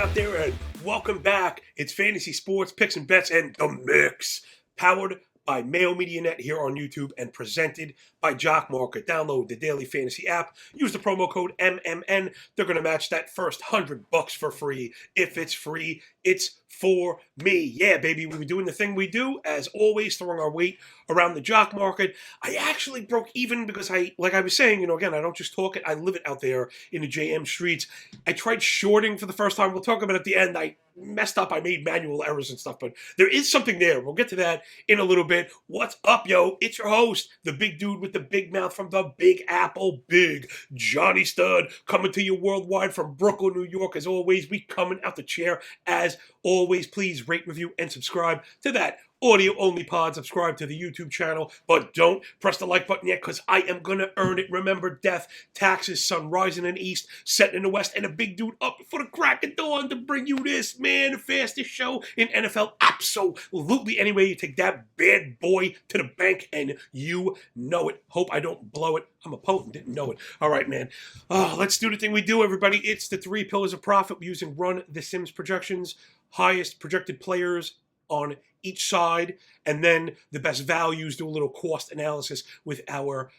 out there, and welcome back. It's Fantasy Sports, Picks and Bets, and The Mix, powered by Mayo Media Net here on YouTube and presented by Jock. Download the daily fantasy app. Use the promo code MMN. They're going to match that first $100 for free. If it's free, it's for me. Yeah, baby, we're doing the thing we do, as always, throwing our weight around the jock market. I actually broke even because like I was saying, again, I don't just talk it, I live it out there in the JM streets. I tried shorting for the first time. We'll talk about it at the end. I messed up. I made manual errors and stuff, but there is something there. We'll get to that in a little bit. What's up, yo? It's your host, the big dude with the big mouth from the Big Apple, Big Johnny Stud, coming to you worldwide from Brooklyn, New York. As always, we coming out the chair. As always, please rate, review, and subscribe to that audio-only pod. Subscribe to the YouTube channel, but don't press the like button yet, because I am going to earn it. Remember, death, taxes, sun rising in the east, setting in the west, and a big dude up before the crack of dawn to bring you this, man, the fastest show in NFL. Absolutely. Anyway, you take that bad boy to the bank, and you know it. Hope I don't blow it. I'm a potent, didn't know it. All right, man. Let's do the thing we do, everybody. It's the 3 pillars of profit. We're using Run the Sims projections, highest projected players on each side, and then the best values. Do a little cost analysis with our,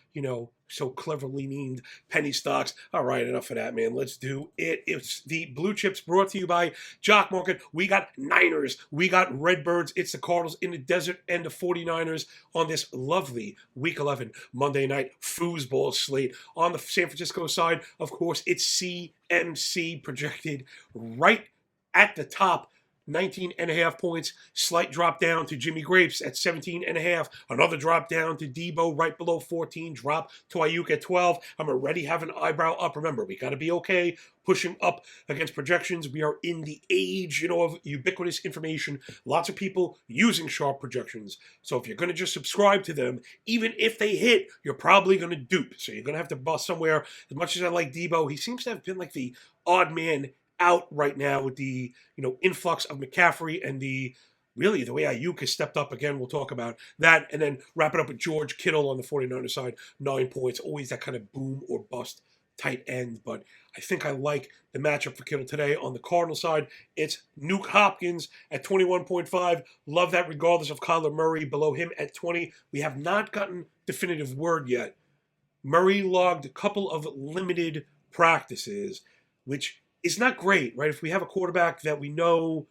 so cleverly named penny stocks. All right, enough of that, man. Let's do it. It's the Blue Chips, brought to you by Jock Market. We got Niners. We got Redbirds. It's the Cardinals in the desert and the 49ers on this lovely Week 11 Monday night foosball slate. On the San Francisco side, of course, it's CMC projected right at the top. 19.5 points, slight drop down to Jimmy Grapes at 17.5. Another drop down to Debo right below 14. Drop to Ayuk at 12. I'm already having an eyebrow up. Remember, we got to be okay pushing up against projections. We are in the age, of ubiquitous information. Lots of people using sharp projections. So if you're going to just subscribe to them, even if they hit, you're probably going to dupe. So you're going to have to bust somewhere. As much as I like Debo, he seems to have been like the odd man out right now with the influx of McCaffrey and the way Ayuk has stepped up again. We'll talk about that, and then wrap it up with George Kittle on the 49ers side. 9 points, always that kind of boom or bust tight end, but I think I like the matchup for Kittle today. On the Cardinal side, it's Nuke Hopkins at 21.5. Love that regardless of Kyler Murray below him at 20. We have not gotten definitive word yet. Murray logged a couple of limited practices, which is not great, right? If we have a quarterback that we know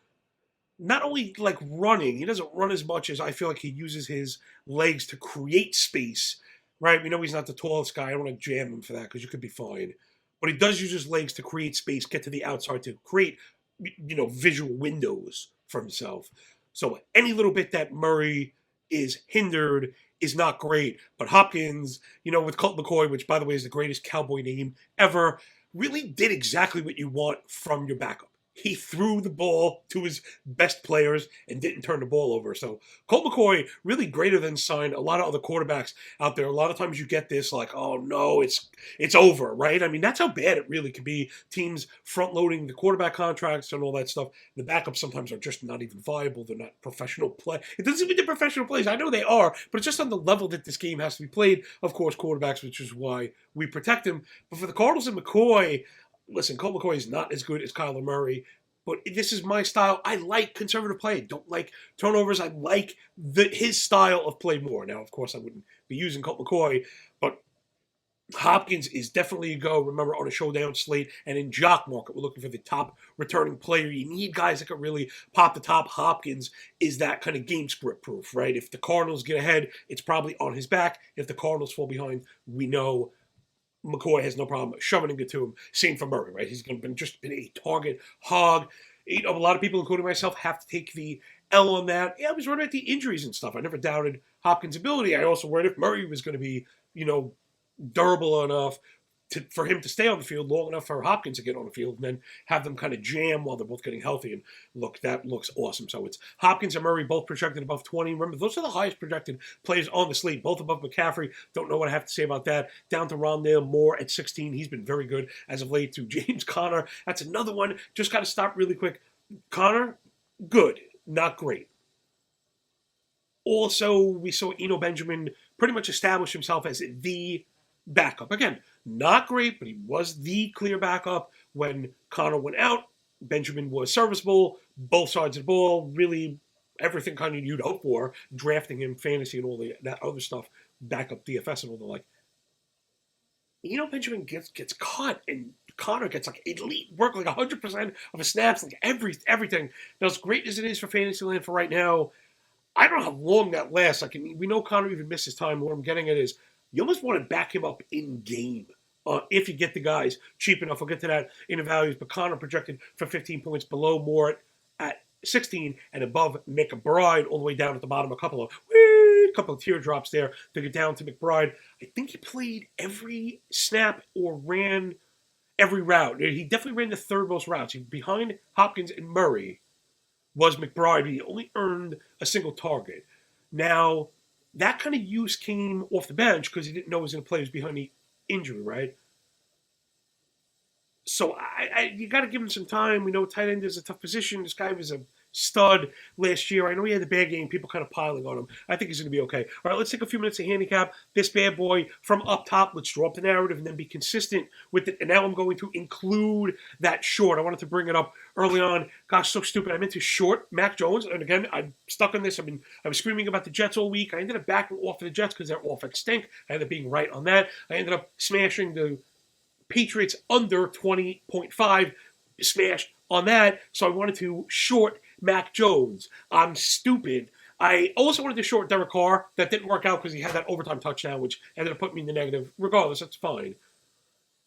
not only like running, he doesn't run as much as I feel like he uses his legs to create space, right? We know he's not the tallest guy. I don't want to jam him for that because you could be fine. But he does use his legs to create space, get to the outside to create, visual windows for himself. So any little bit that Murray is hindered is not great. But Hopkins, with Colt McCoy, which by the way is the greatest cowboy name ever, really did exactly what you want from your backup. He threw the ball to his best players and didn't turn the ball over. So Colt McCoy really greater than signed a lot of other quarterbacks out there. A lot of times you get this like, oh no, it's over, right? I mean, that's how bad it really can be. Teams front-loading the quarterback contracts and all that stuff. The backups sometimes are just not even viable. They're not professional play. It doesn't mean they're professional plays. I know they are, but it's just on the level that this game has to be played. Of course, quarterbacks, which is why we protect them. But for the Cardinals and McCoy, listen, Colt McCoy is not as good as Kyler Murray, but this is my style. I like conservative play. Don't like turnovers. I like his style of play more. Now, of course, I wouldn't be using Colt McCoy, but Hopkins is definitely a go. Remember, on a showdown slate and in Jock Market, we're looking for the top returning player. You need guys that can really pop the top. Hopkins is that kind of game script proof, right? If the Cardinals get ahead, it's probably on his back. If the Cardinals fall behind, we know McCoy has no problem shoving it to him. Same for Murray, right? He's been a target hog. A lot of people, including myself, have to take the L on that. Yeah, I was worried about the injuries and stuff. I never doubted Hopkins' ability. I also worried if Murray was going to be, durable enough for him to stay on the field long enough for Hopkins to get on the field and then have them kind of jam while they're both getting healthy. And look, that looks awesome. So it's Hopkins and Murray both projected above 20. Remember, those are the highest projected players on the slate, both above McCaffrey. Don't know what I have to say about that. Down to Rondale Moore at 16. He's been very good as of late. To James Conner. That's another one. Just got to stop really quick. Conner, good, not great. Also, we saw Eno Benjamin pretty much establish himself as the backup. Again, not great, but he was the clear backup when Conner went out. Benjamin was serviceable, both sides of the ball, really everything kind of you'd hope for, drafting him, fantasy, and all that other stuff, backup DFS and all the like. Benjamin gets caught, and Connor gets like elite work, like 100% of his snaps, like everything. Now, as great as it is for Fantasyland for right now, I don't know how long that lasts. Like, we know Connor even missed his time. What I'm getting at is you almost want to back him up in game. If you get the guys cheap enough, we'll get to that in the values. But Connor projected for 15 points, below Mort at 16, and above McBride all the way down at the bottom. A couple of teardrops there to get down to McBride. I think he played every snap or ran every route. He definitely ran the third most routes. He behind Hopkins and Murray was McBride. He only earned a single target. Now, that kind of use came off the bench because he didn't know he was going to play. He was behind the injury, right? So you got to give him some time. We know tight end is a tough position. This guy was a stud last year. I know he had a bad game. People kind of piling on him. I think he's going to be okay. All right, let's take a few minutes to handicap this bad boy from up top. Let's draw up the narrative and then be consistent with it. And now I'm going to include that short. I wanted to bring it up early on. Gosh, so stupid. I meant to short Mac Jones. And again, I'm stuck on this. I was screaming about the Jets all week. I ended up backing off of the Jets because their offense stink. I ended up being right on that. I ended up smashing the Patriots under 20.5, smashed on that. So I wanted to short Mac Jones. I'm stupid. I also wanted to short Derek Carr. That didn't work out because he had that overtime touchdown, which ended up putting me in the negative. Regardless, that's fine.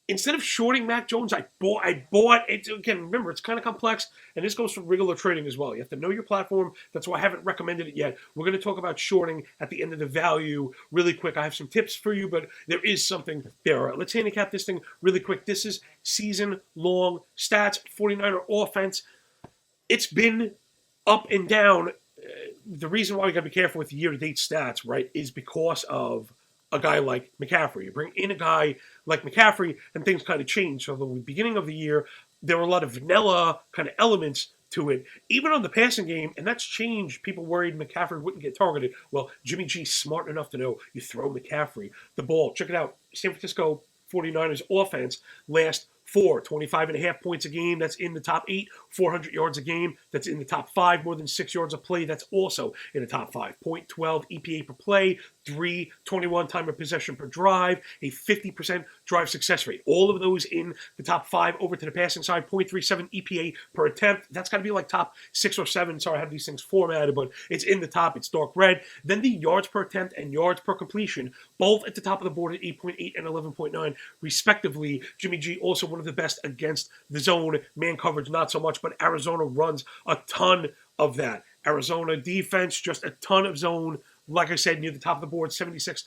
Instead of shorting Mac Jones, I bought it. Again, remember, it's kind of complex, and this goes for regular trading as well. You have to know your platform. That's why I haven't recommended it yet. We're going to talk about shorting at the end of the value really quick. I have some tips for you, but there is something there. All right, let's handicap this thing really quick. This is season-long stats, 49er offense. It's been up and down. The reason why we got to be careful with the year-to-date stats, right, is because of a guy like McCaffrey. You bring in a guy like McCaffrey, and things kind of change. So, the beginning of the year, there were a lot of vanilla kind of elements to it, even on the passing game, and that's changed. People worried McCaffrey wouldn't get targeted. Well, Jimmy G's smart enough to know you throw McCaffrey the ball. Check it out. San Francisco 49ers offense last 25.5 points a game. That's in the top 8. 400 yards a game. That's in the top 5. More than 6 yards a play. That's also in the top 5. 0.12 EPA per play. 3.21 time of possession per drive. A 50% drive success rate. All of those in the top 5. Over to the passing side. 0.37 EPA per attempt. That's got to be like top 6 or 7. Sorry, I have these things formatted, but it's in the top. It's dark red. Then the yards per attempt and yards per completion, both at the top of the board at 8.8 and 11.9 respectively. Jimmy G also one of the best against the zone. Man coverage, not so much, but Arizona runs a ton of that. Arizona defense, just a ton of zone. Like I said, near the top of the board, 76%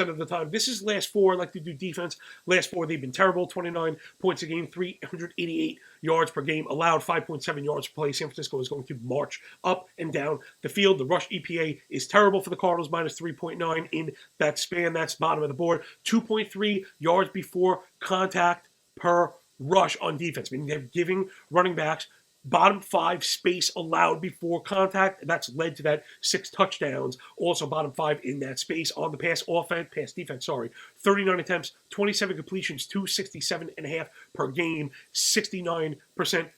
of the time. This is last 4. I like to do defense. Last 4, they've been terrible. 29 points a game, 388 yards per game, allowed 5.7 yards per play. San Francisco is going to march up and down the field. The rush EPA is terrible for the Cardinals, minus 3.9 in that span. That's bottom of the board. 2.3 yards before contact per rush on defense, meaning they're giving running backs bottom 5 space allowed before contact. That's led to that 6 touchdowns. Also bottom 5 in that space on the pass defense, 39 attempts, 27 completions, 267.5 per game, 69%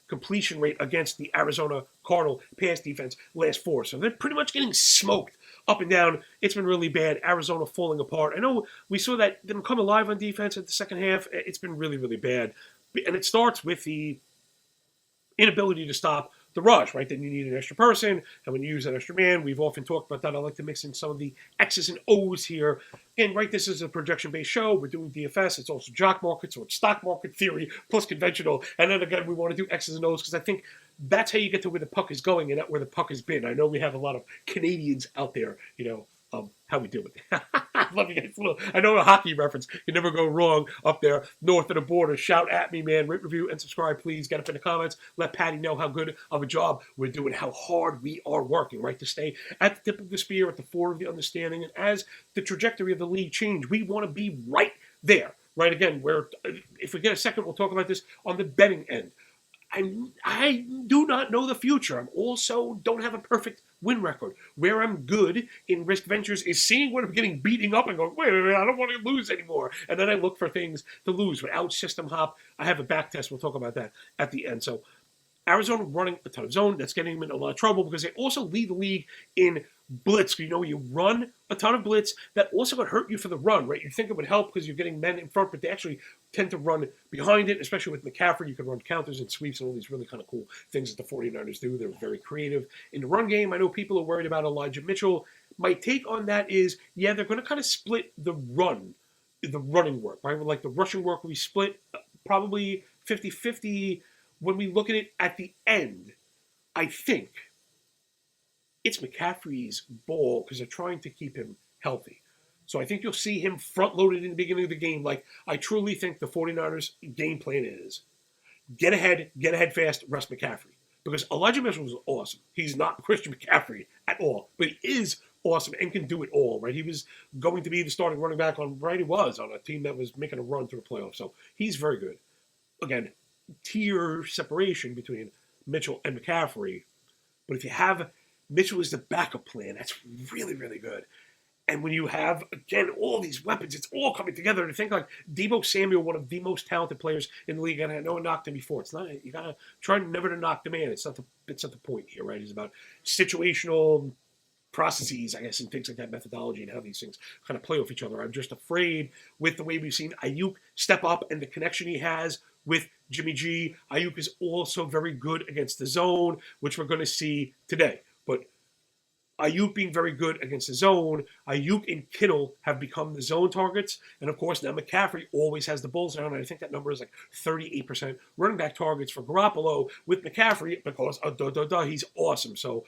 completion rate against the Arizona Cardinal pass defense last 4. So they're pretty much getting smoked up and down. It's been really bad. Arizona falling apart. I know we saw that them come alive on defense at the second half. It's been really, really bad. And it starts with the inability to stop the rush, right? Then you need an extra person, and when you use that extra man, we've often talked about that. I like to mix in some of the X's and O's here. And right, this is a projection-based show. We're doing DFS. It's also jock market, so it's stock market theory plus conventional. And then again, we want to do X's and O's because I think that's how you get to where the puck is going and not where the puck has been. I know we have a lot of Canadians out there, how we do it. I love you guys. I know a hockey reference. You never go wrong up there north of the border. Shout at me, man. Rate, review, and subscribe, please. Get up in the comments. Let Patty know how good of a job we're doing, how hard we are working, right, to stay at the tip of the spear, at the fore of the understanding. And as the trajectory of the league change, we want to be right there, right? Again, if we get a second, we'll talk about this on the betting end. I do not know the future. I also don't have a perfect win record. Where I'm good in risk ventures is seeing when I'm getting beating up and going, wait, I don't want to lose anymore. And then I look for things to lose. Without system hop, I have a back test. We'll talk about that at the end. So Arizona running a ton of zone. That's getting them in a lot of trouble because they also lead the league in blitz. You know, you run a ton of blitz. That also would hurt you for the run, right? You think it would help because you're getting men in front, but they actually tend to run behind it, especially with McCaffrey. You can run counters and sweeps and all these really kind of cool things that the 49ers do. They're very creative in the run game. I know people are worried about Elijah Mitchell. My take on that is, yeah, they're going to kind of split the running work, right? Like the rushing work will be split probably 50-50. When we look at it at the end, I think it's McCaffrey's ball because they're trying to keep him healthy. So I think you'll see him front-loaded in the beginning of the game. Like, I truly think the 49ers game plan is get ahead fast, rest McCaffrey. Because Elijah Mitchell was awesome. He's not Christian McCaffrey at all, but he is awesome and can do it all, right? He was going to be the starting running back on a team that was making a run through the playoffs. So he's very good. Again, tier separation between Mitchell and McCaffrey. But if you have Mitchell as the backup plan, that's really, really good. And when you have, again, all these weapons, it's all coming together to think like Deebo Samuel, one of the most talented players in the league. And I know I knocked him before. It's not, you got to try never to knock the man. It's not the point here, right? It's about situational processes, I guess, and things like that, methodology and how these things kind of play off each other. I'm just afraid with the way we've seen Ayuk step up and the connection he has with Jimmy G. Ayuk is also very good against the zone, which we're going to see today. But Ayuk being very good against the zone, Ayuk and Kittle have become the zone targets. And of course, now McCaffrey always has the bulls down. And I think that number is like 38% running back targets for Garoppolo with McCaffrey because he's awesome. So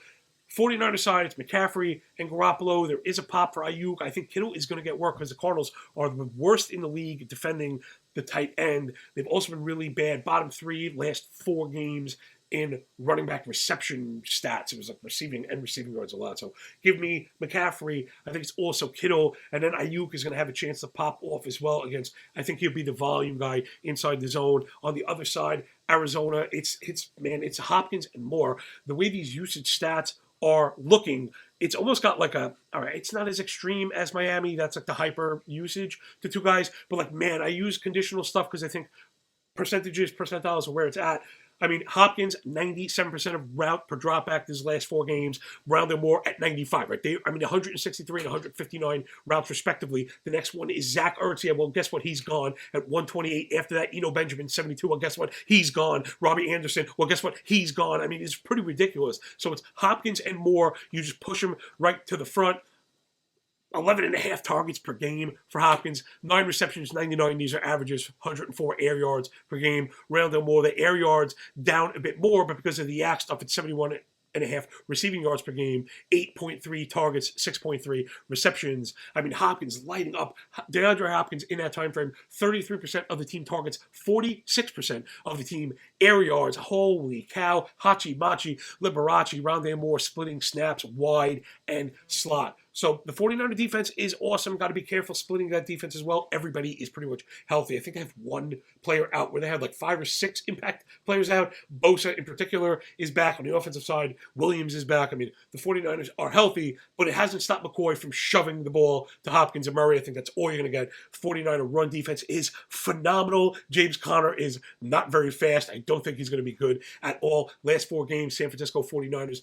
49er side, it's McCaffrey and Garoppolo. There is a pop for Ayuk. I think Kittle is going to get work because the Cardinals are the worst in the league defending the tight end. They've also been really bad. Bottom three, last 4 games in running back reception stats. It was like receiving yards allowed. So give me McCaffrey. I think it's also Kittle. And then Ayuk is going to have a chance to pop off as well against, I think he'll be the volume guy inside the zone. On the other side, Arizona, it's Hopkins and more. The way these usage stats are looking, it's almost got like all right, it's not as extreme as Miami. That's like the hyper usage, the two guys. But like, man, I use conditional stuff because I think percentiles are where it's at. I mean, Hopkins, 97% of route per dropback these last 4 games. Rounded Moore at 95, right? 163 and 159 routes respectively. The next one is Zach Ertz. Yeah, well, guess what? He's gone at 128. After that, Eno Benjamin, 72. Well, guess what? He's gone. Robbie Anderson. Well, guess what? He's gone. I mean, it's pretty ridiculous. So it's Hopkins and Moore. You just push them right to the front. 11.5 targets per game for Hopkins, 9 receptions, 99. These are averages, 104 air yards per game. Rondale Moore, the air yards down a bit more, but because of the yak stuff, it's 71.5 receiving yards per game, 8.3 targets, 6.3 receptions. I mean, Hopkins lighting up. DeAndre Hopkins in that time frame, 33% of the team targets, 46% of the team air yards. Holy cow. Hachi, Machi, Liberace, Rondale Moore splitting snaps wide and slot. So the 49er defense is awesome. Got to be careful splitting that defense as well. Everybody is pretty much healthy. I think they have 1 player out where they have like 5 or 6 impact players out. Bosa in particular is back on the offensive side. Williams is back. I mean, the 49ers are healthy, but it hasn't stopped McCoy from shoving the ball to Hopkins and Murray. I think that's all you're going to get. 49er run defense is phenomenal. James Conner is not very fast. I don't think he's going to be good at all. Last 4 games, San Francisco 49ers,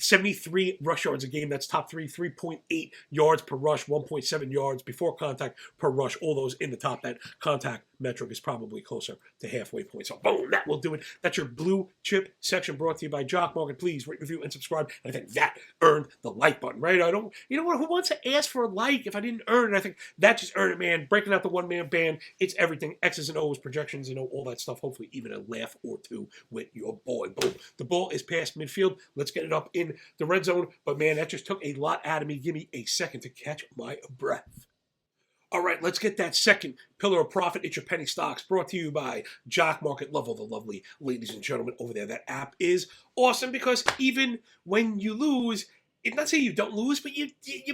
73 rush yards a game. That's top 3, 3.8 yards per rush, 1.7 yards before contact per rush. All those in the top. That contact metric is probably closer to halfway point. So boom, that will do it. That's your blue chip section brought to you by Jock Market. Please rate, review, and subscribe. And I think that earned the like button, right? You know what? Who wants to ask for a like if I didn't earn it? I think that just earned it, man. Breaking out the one-man band. It's everything. X's and O's, projections, all that stuff. Hopefully even a laugh or two with your boy. Boom. The ball is past midfield. Let's get it up in the red zone. But man, that just took a lot out of me. Give me a second to catch my breath. All right, let's get that second pillar of profit. It's your penny stocks, brought to you by Jock Market. Love all the lovely ladies and gentlemen over there. That app is awesome because even when you lose, it's not saying you don't lose, but you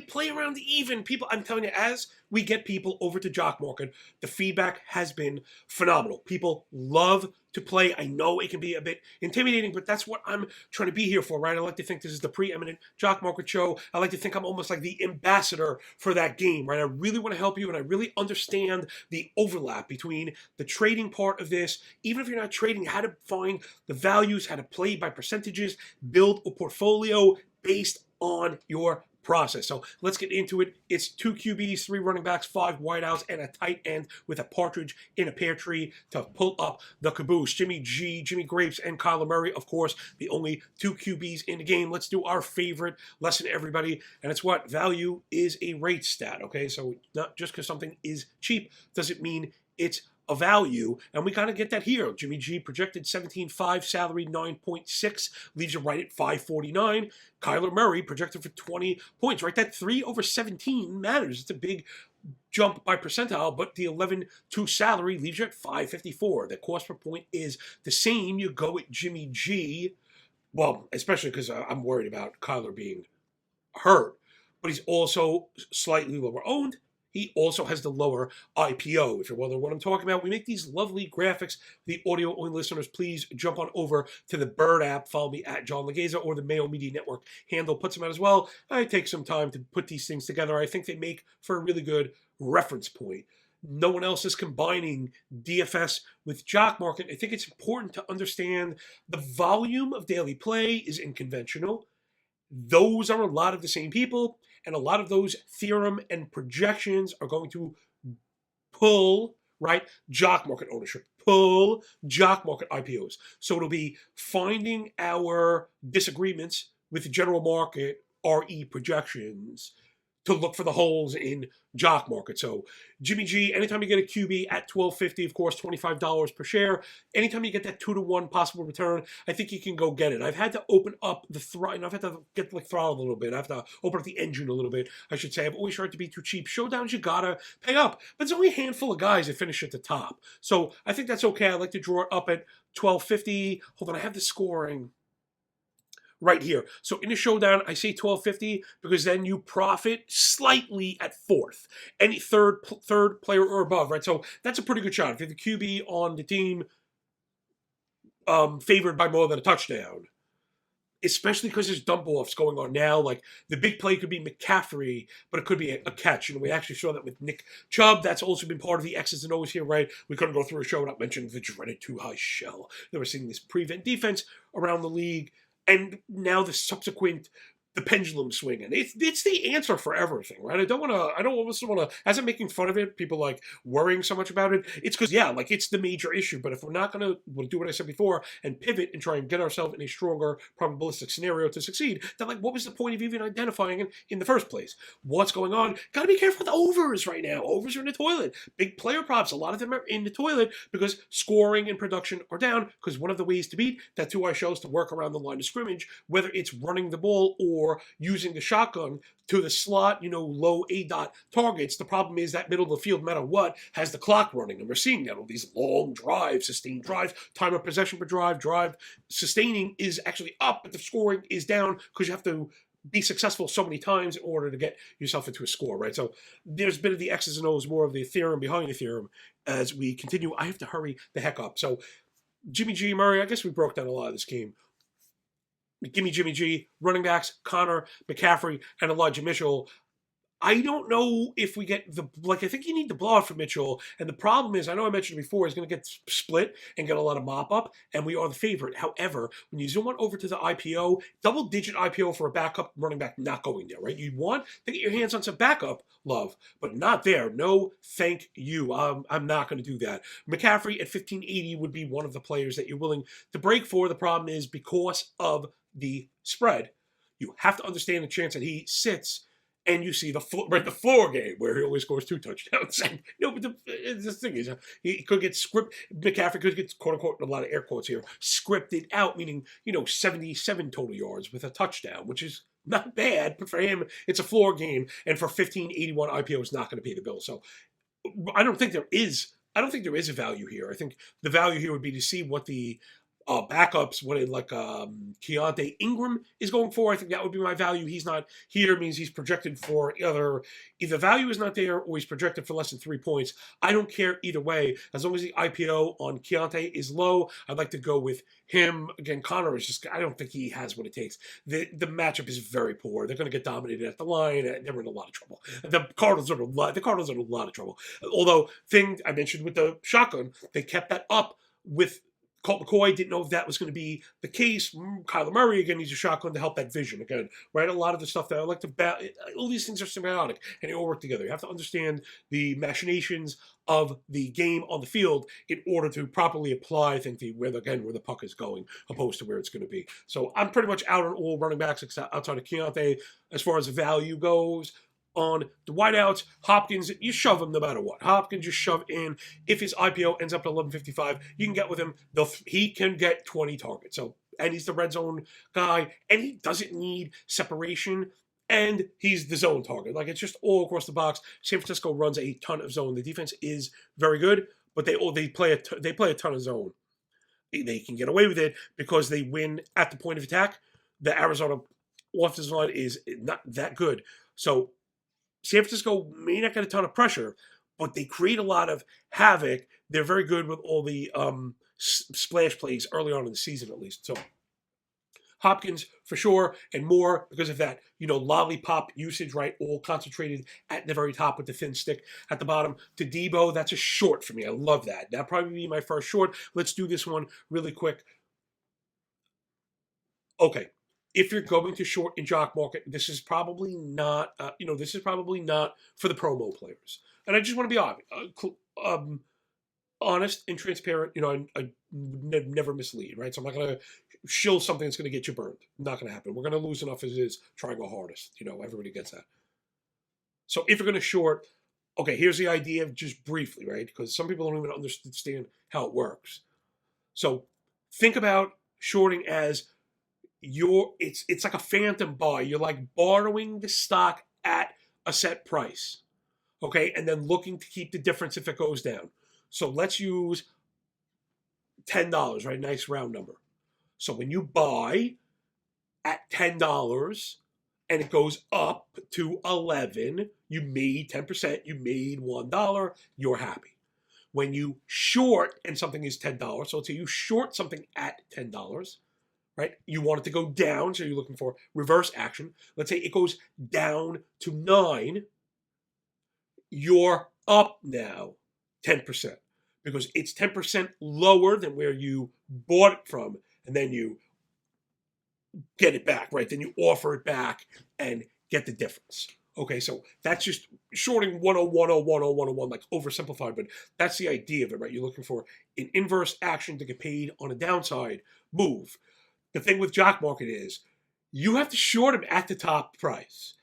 play around even. People, I'm telling you, as we get people over to Jock Market, the feedback has been phenomenal. People love to play. I know it can be a bit intimidating, but that's what I'm trying to be here for, right? I like to think this is the preeminent Jock Market show. I like to think I'm almost like the ambassador for that game, right? I really want to help you, and I really understand the overlap between the trading part of this, even if you're not trading, how to find the values, how to play by percentages, build a portfolio based on your process. So let's get into it. It's 2 QBs, 3 running backs, 5 wideouts, and a tight end with a partridge in a pear tree to pull up the caboose. Jimmy G, Jimmy Grapes, and Kyler Murray, of course, the only 2 QBs in the game. Let's do our favorite lesson, everybody, and it's what? Value is a rate stat, okay? So not just because something is cheap doesn't mean it's a value, and we kind of get that here. Jimmy G projected 17.5, salary 9.6, leaves you right at 549. Kyler Murray projected for 20 points, right? That 3 over 17 matters. It's a big jump by percentile, but the 11-2 salary leaves you at 554. The cost per point is the same. You go at Jimmy G, well, especially because I'm worried about Kyler being hurt, but he's also slightly lower owned. He also has the lower IPO. If you're wondering what I'm talking about, we make these lovely graphics. The audio-only listeners, please jump on over to the Bird app. Follow me at John Laghezza, or the Mayo Media Network handle puts them out as well. I take some time to put these things together. I think they make for a really good reference point. No one else is combining DFS with Jock Market. I think it's important to understand the volume of daily play is unconventional. Those are a lot of the same people, and a lot of those theorem and projections are going to pull, right, Jock Market ownership, pull Jock Market IPOs. So it'll be finding our disagreements with the general market RE projections to look for the holes in Jock Market. So Jimmy G, anytime you get a QB at $12.50, of course, $25 per share. Anytime you get that 2-to-1 possible return, I think you can go get it. I've had to open up the throttle. I've had to get the throttle a little bit. I have to open up the engine a little bit, I should say. I've always tried to be too cheap. Showdowns, you gotta pay up. But it's only a handful of guys that finish at the top. So I think that's okay. I like to draw it up at $12.50. Hold on, I have the scoring right here. So in the showdown, I say 12.50 because then you profit slightly at 4th. Any third player or above, right? So that's a pretty good shot. If you're the QB on the team favored by more than a touchdown, especially because there's dump-offs going on now. Like, the big play could be McCaffrey, but it could be a catch. We actually saw that with Nick Chubb. That's also been part of the X's and O's here, right? We couldn't go through a show without mentioning the dreaded too-high shell. They were seeing this prevent defense around the league. And now the subsequent, the pendulum swinging. It's the answer for everything, right? I don't also want to, as I'm making fun of it, people like worrying so much about it. It's because, yeah, like, it's the major issue. But if we're not going to do what I said before and pivot and try and get ourselves in a stronger probabilistic scenario to succeed, then, like, what was the point of even identifying it in the first place? What's going on? Got to be careful with overs right now. Overs are in the toilet. Big player props, a lot of them are in the toilet because scoring and production are down, because one of the ways to beat that 2-eye shell is to work around the line of scrimmage, whether it's running the ball or using the shotgun to the slot, low A-dot targets. The problem is that middle of the field, no matter what, has the clock running. And we're seeing that all these long drives, sustained drives, time of possession per drive sustaining is actually up, but the scoring is down because you have to be successful so many times in order to get yourself into a score, right? So there's a bit of the X's and O's, more of the theorem behind the theorem as we continue. I have to hurry the heck up. So Jimmy G, Murray, I guess we broke down a lot of this game. Give me Jimmy G, running backs, Connor, McCaffrey, and Elijah Mitchell. I don't know if we get I think you need the blowout for Mitchell. And the problem is, I know I mentioned it before, he's going to get split and get a lot of mop up, and we are the favorite. However, when you zoom on over to the IPO, double-digit IPO for a backup running back, not going there, right? You want to get your hands on some backup love, but not there. No, thank you. I'm not going to do that. McCaffrey at 1580 would be one of the players that you're willing to break for. The problem is, because of the spread, you have to understand the chance that he sits and you see the floor game where he only scores 2 touchdowns. No, but the thing is, he could get McCaffrey could get, quote unquote, a lot of air quotes here, scripted out, meaning, 77 total yards with a touchdown, which is not bad, but for him, it's a floor game. And for 1581, IPO is not going to pay the bill. So I don't think there is a value here. I think the value here would be to see what the backups, what in like Keontae Ingram is going for. I think that would be my value. He's not here, means he's projected for either value is not there or he's projected for less than 3 points. I don't care either way. As long as the IPO on Keontae is low, I'd like to go with him. Again, Connor is just, I don't think he has what it takes. The matchup is very poor. They're going to get dominated at the line, and they're in a lot of trouble. The Cardinals are in a lot of trouble. Although, thing I mentioned with the shotgun, they kept that up with Colt McCoy. Didn't know if that was going to be the case. Kyler Murray, again, needs a shotgun to help that vision. Again, right? A lot of the stuff that I like to all these things are symbiotic, and they all work together. You have to understand the machinations of the game on the field in order to properly apply, I think, where the puck is going, opposed to where it's going to be. So I'm pretty much out on all running backs outside of Keontae as far as the value goes. On the wideouts, Hopkins, you shove him no matter what. Hopkins, you shove in. If his IPO ends up at 11.55, you can get with him. He can get 20 targets. So, and he's the red zone guy, and he doesn't need separation, and he's the zone target. Like, it's just all across the box. San Francisco runs a ton of zone. The defense is very good, but they play a ton of zone. They can get away with it because they win at the point of attack. The Arizona offensive line is not that good. So San Francisco may not get a ton of pressure, but they create a lot of havoc. They're very good with all the splash plays early on in the season, at least. So Hopkins, for sure, and more because of that, lollipop usage, right? All concentrated at the very top with the thin stick at the bottom. To Debo, that's a short for me. I love that. That'll probably be my first short. Let's do this one really quick. Okay. If you're going to short in Jock market, this is probably not, this is probably not for the promo players. And I just want to be honest and transparent. I never mislead, right? So I'm not going to shill something that's going to get you burned. Not going to happen. We're going to lose enough as it is. Try and go hardest. Everybody gets that. So if you're going to short, okay, here's the idea just briefly, right? Because some people don't even understand how it works. So think about shorting as it's like a phantom buy. You're like borrowing the stock at a set price, okay, and then looking to keep the difference if it goes down. So let's use $10, right? Nice round number. So when you buy at $10 and it goes up to 11, you made 10%. You made $1. You're happy. When you short and something is $10, so let's say you short something at $10. Right? You want it to go down, so you're looking for reverse action. Let's say it goes down to 9. You're up now 10% because it's 10% lower than where you bought it from, and then you get it back, right? Then you offer it back and get the difference. Okay, so that's just shorting 101, like oversimplified, but that's the idea of it, right? You're looking for an inverse action to get paid on a downside move. The thing with Jock market is you have to short him at the top price.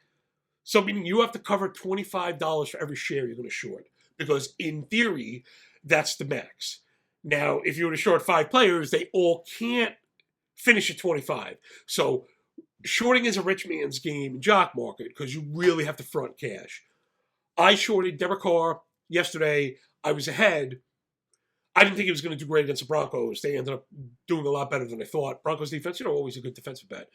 So meaning you have to cover $25 for every share you're going to short because in theory, that's the max. Now, if you were to short 5 players, they all can't finish at 25. So shorting is a rich man's game in Jock market because you really have to front cash. I shorted Derek Carr yesterday. I was ahead. I didn't think he was going to do great against the Broncos. They ended up doing a lot better than I thought. Broncos defense, always a good defensive bet.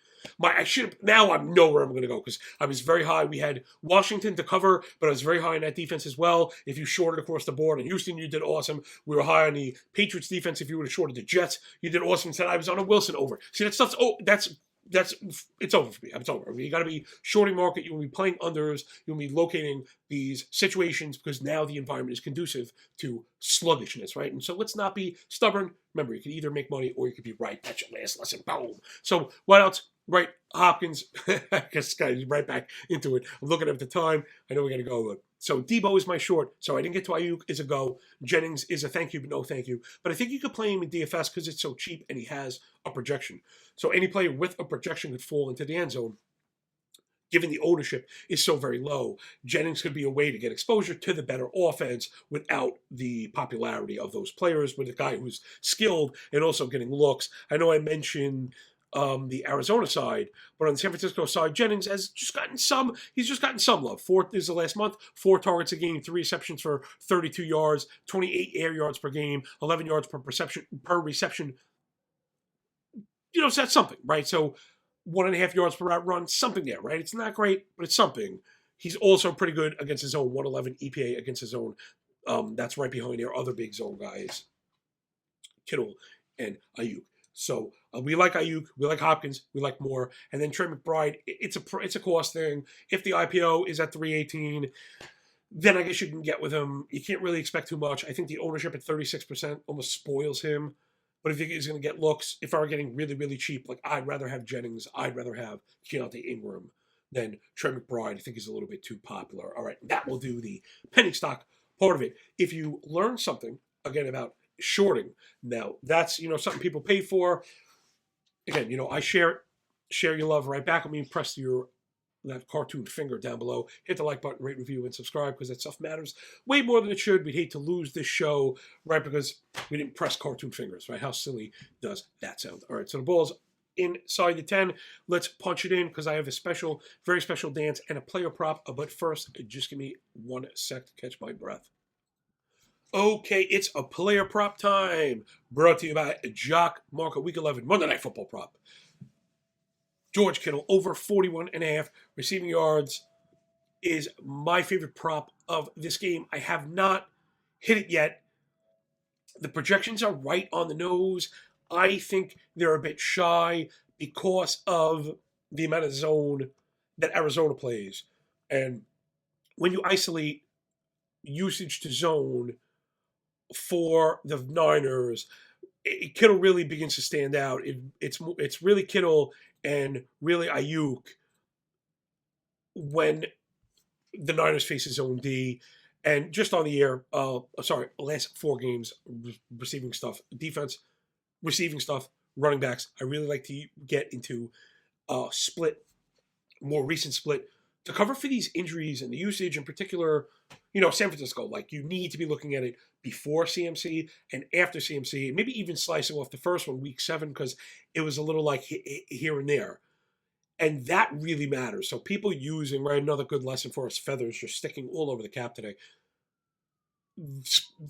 Now I know where I'm going to go because I was very high. We had Washington to cover, but I was very high in that defense as well. If you shorted across the board, in Houston, you did awesome. We were high on the Patriots defense. If you would have shorted the Jets, you did awesome. Said I was on a Wilson over. See, that stuff's it's over for me. It's over. You got to be shorting market. You will be playing unders. You'll be locating these situations because now the environment is conducive to sluggishness, right? And so let's not be stubborn. Remember, you can either make money or you could be right. That's your last lesson. Boom. So what else? Right, Hopkins. I guess guys right back into it. I'm looking at the time. I know we got to go. So Debo is my short. So I didn't get to Ayuk is a go. Jennings is a thank you, but no thank you. But I think you could play him in DFS because it's so cheap and he has a projection. So any player with a projection could fall into the end zone. Given the ownership is so very low, Jennings could be a way to get exposure to the better offense without the popularity of those players, with a guy who's skilled and also getting looks. I know I mentioned the Arizona side, but on the San Francisco side, Jennings has just gotten some. He's just gotten some love. 4th is the last month. 4 targets a game, 3 receptions for 32 yards, 28 air yards per game, 11 yards per reception. So that's something, right? So 1.5 yards per route run, something there, right? It's not great, but it's something. He's also pretty good against his own 111 EPA against his own. That's right behind their other big zone guys, Kittle and Ayuk. So we like Ayuk, we like Hopkins, we like Moore, and then Trey McBride. It's a cost thing. If the IPO is at 318, then I guess you can get with him. You can't really expect too much. I think the ownership at 36% almost spoils him. But if he's going to get looks, if I were getting really, really cheap, like I'd rather have Jennings, I'd rather have Keontae Ingram than Trey McBride. I think he's a little bit too popular. All right, that will do the penny stock part of it. If you learn something, again, about shorting, now that's, something people pay for. Again, I share your love right back with me. Press that cartoon finger down below. Hit the like button, rate, review, and subscribe because that stuff matters way more than it should. We'd hate to lose this show, right, because we didn't press cartoon fingers, right? How silly does that sound? All right, so the ball's inside the 10. Let's punch it in because I have a special, very special dance and a player prop. But first, just give me 1 sec to catch my breath. Okay, it's a player prop time. Brought to you by Jock, Market Week 11, Monday Night Football prop. George Kittle, over 41.5 receiving yards is my favorite prop of this game. I have not hit it yet. The projections are right on the nose. I think they're a bit shy because of the amount of zone that Arizona plays. And when you isolate usage to zone for the Niners, Kittle really begins to stand out. It's really Kittle and really Ayuk when the Niners face his own D. And just on the year, last 4 games, receiving stuff, defense, receiving stuff, running backs. I really like to get into split, more recent split, to cover for these injuries and the usage in particular. San Francisco, like you need to be looking at it before CMC and after CMC, maybe even slicing off the first one, week 7, because it was a little like here and there. And that really matters. So people using, right, another good lesson for us, feathers just sticking all over the cap today.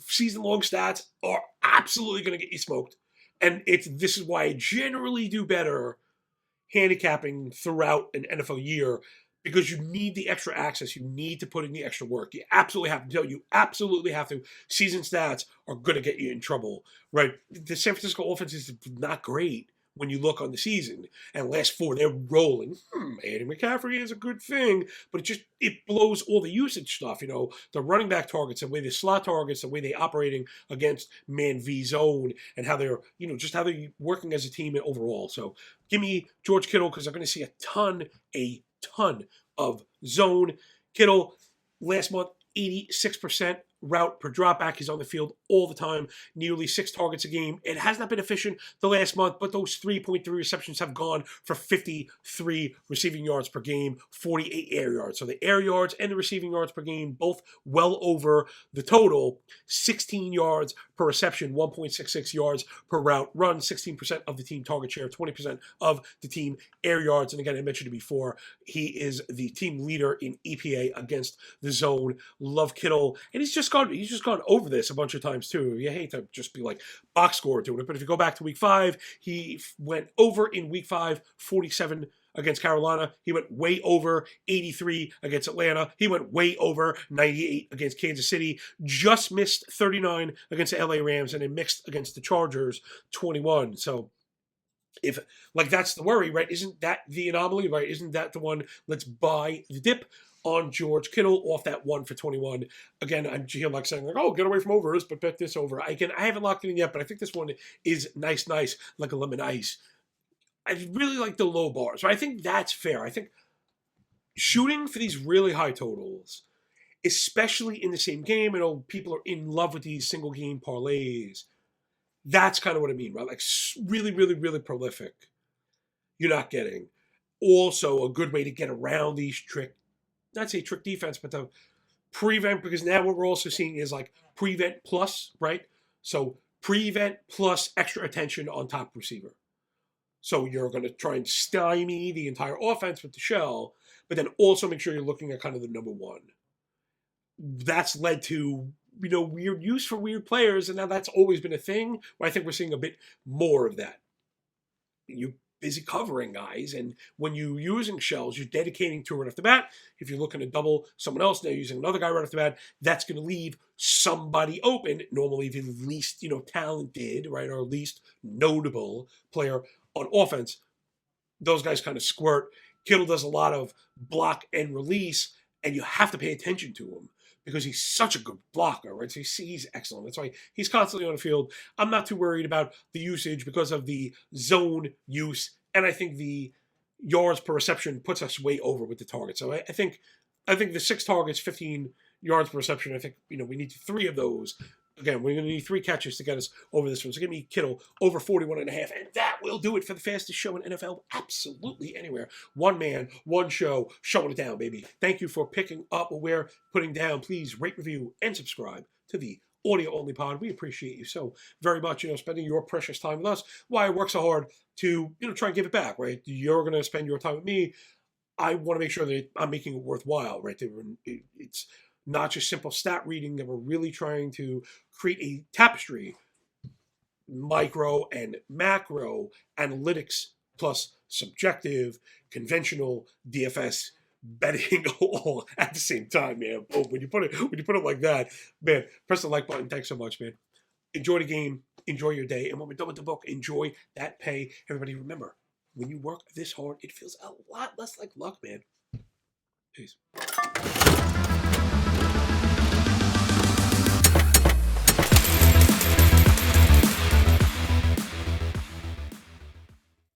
Season-long stats are absolutely going to get you smoked. And this is why I generally do better handicapping throughout an NFL year, because you need the extra access. You need to put in the extra work. You absolutely have to. You absolutely have to. Season stats are going to get you in trouble, right? The San Francisco offense is not great when you look on the season. And last 4, they're rolling. Adding McCaffrey is a good thing, but it blows all the usage stuff. The running back targets, the way the slot targets, the way they're operating against man v zone, and how they're, just how they're working as a team overall. So give me George Kittle because I'm going to see a ton of zone. Kittle, last month, 86% route per dropback. He's on the field all the time, nearly 6 targets a game. It has not been efficient the last month, but those 3.3 receptions have gone for 53 receiving yards per game, 48 air yards. So the air yards and the receiving yards per game, both well over the total. 16 yards per reception, 1.66 yards per route run, 16% of the team target share, 20% of the team air yards. And again, I mentioned it before, he is the team leader in EPA against the zone. Love Kittle. And he's just gone over this a bunch of times too. You hate to just be like box score doing it, but if you go back to week 5, he went over in week 5, 47 against Carolina. He went way over 83 against Atlanta. He went way over 98 against Kansas City. Just missed 39 against the LA Rams, and then mixed against the Chargers 21. So if that's the worry, right? Isn't that the anomaly, right? Isn't that the one? Let's buy the dip on George Kittle off that 1 for 21. Again, I'm here saying oh, get away from overs, but bet this over. I haven't locked it in yet, but I think this one is nice, like a lemon ice. I really like the low bars. So I think that's fair. I think shooting for these really high totals, especially in the same game, people are in love with these single game parlays. That's kind of what I mean, right? Like really, really, really prolific. You're not getting. Also, a good way to get around these not say trick defense, but the prevent, because now what we're also seeing is like prevent plus, right? So prevent plus extra attention on top receiver. So you're going to try and stymie the entire offense with the shell, but then also make sure you're looking at kind of the number 1. That's led to, weird use for weird players, and now that's always been a thing, but I think we're seeing a bit more of that. you're busy covering guys, and when you're using shells, you're dedicating to it right off the bat. If you're looking to double someone else, they're using another guy right off the bat. That's going to leave somebody open. Normally, the least talented, right, or least notable player on offense. Those guys kind of squirt. Kittle does a lot of block and release, and you have to pay attention to him because he's such a good blocker, right? So he's excellent. That's why he's constantly on the field. I'm not too worried about the usage because of the zone use, and I think the yards per reception puts us way over with the target. So I think the 6 targets, 15 yards per reception. I think we need 3 of those. Again, we're going to need 3 catches to get us over this one. So give me Kittle over 41.5, and that will do it for the fastest show in NFL absolutely anywhere. One man, one show, showing it down, baby. Thank you for picking up what we're putting down. Please rate, review, and subscribe to the audio-only pod. We appreciate you so very much, spending your precious time with us. Why I work so hard to, try and give it back, right? You're going to spend your time with me. I want to make sure that I'm making it worthwhile, right? It's not just simple stat reading, that we're really trying to create a tapestry, micro and macro analytics plus subjective, conventional DFS betting all at the same time, man. Oh, when you put it like that, man, press the like button. Thanks so much, man. Enjoy the game, enjoy your day, and when we're done with the book, enjoy that pay. Everybody, remember, when you work this hard, it feels a lot less like luck, man. Peace.